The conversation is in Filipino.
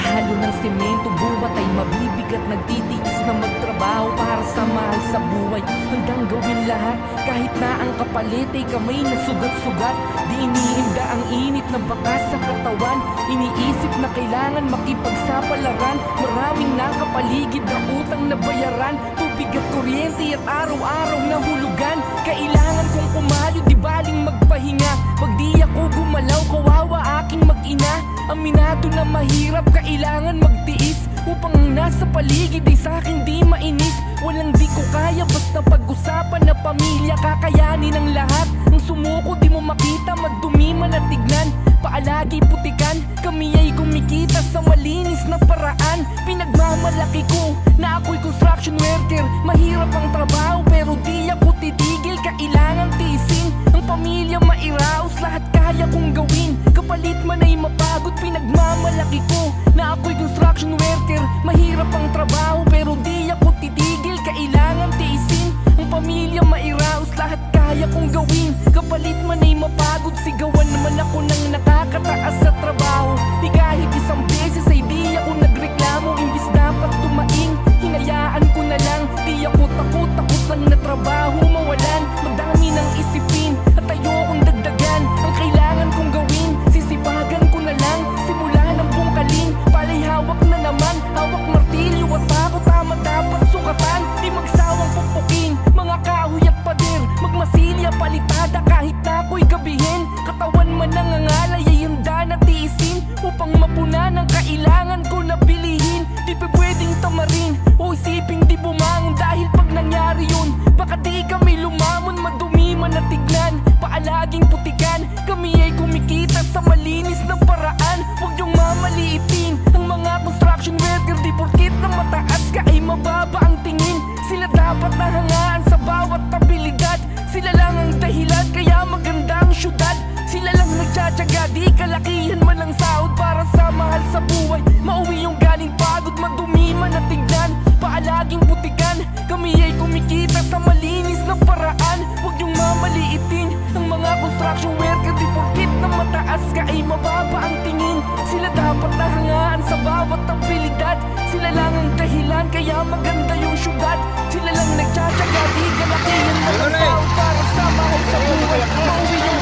Halo ng semento, buwat ay mabibigat. Nagtitiis na magtrabaho para sa mahal sa buhay. Hanggang gawin lahat, kahit na ang kapalit ay kamay na sugat-sugat. Di iniinda ang init na bakas sa katawan. Iniisip na kailangan makipagsapalaran. Maraming nakapaligid na utang na bayaran. Tubig at kuryente at araw-araw na hulugan. Kailangan kong pumayo, di baling magpahinga. Pag di ako gumalaw, kawawa aking mag-ina. Aminado na mahirap, kailangan magtiis. Upang ang nasa paligid ay sa'kin di mainis. Walang di ko kaya, basta pag-usapan na pamilya. Kakayanin ang lahat, ang sumuko di mo makita. Magdumi man at tignan, paalagi putikan. Kami ay kumikita sa malinis na paraan. Pinagmamalaki ko na ako'y construction worker. Mahirap ang trabaho pero di ako titigil. Kailangan tiisin ang pamilya, mairaos. Lahat kaya kong gawin, kapalit man ay mapagod. Pinagmamalaki ko na ako'y construction worker. Mahirap ang trabaho pero di ako titigil. Kailangan tiisin ang pamilya, mairaos. Lahat kaya kong gawin, kapalit man ay mapagod. Sigawan naman ako ng nakakataas sa trabaho. Di kahit isang beses ay di ako nagreklamo. Imbis dapat tumaing, hinayaan ko na lang. Di ako takot lang na trabaho mawalan. Madami ng isipin at ayokong dagdagan. Ang kailangan kong gawin, sisipagan ko na lang. Simula ng bungkalin, palay hawak na naman. Hawak martilyo at ako, tama dapat sukatan. Di magsawang pupukin, mga kahoy at pader. Magmasilya, palitada kahit na ako'y gabihin. Katawan man nangangalay ay handa na tiisin. Upang mapunan ang kailangan ko na bilihin. Di pa pwedeng tamarin o isiping di bumangon. Dahil pag nangyari yun, baka di kami lumamon. Madumi man na tignan, paalaging putikan. Kami ay kumikita sa malinis na paraan. Huwag yung mamaliitin ang mga construction worker. Di porkit na mataas ka ay mababa ang tingin. Sila dapat nahangaan sa bawat abilidad. Sila lang ang dahilan kaya maganda ang syudad. Sila lang nagtsatsaga, di kalakihan man ang sahod para sa mahal sa buhay. Mauwi yung galing pagod, madumi man na tignan. Paalaging putikan, kami ay kumikita sa malinis na paraan. Huwag yung mamaliitin ang mga construction worker. Di porkit na mataas ka ay mababa ang tingin. Sila dapat nahangaan sa bawat abilidad. Sila lang ang dahilan kaya maganda yung syudad. Sila lang nagtsatsaga, di kalakihan man ang sahod para sa mahal sa buhay. Mauwi yung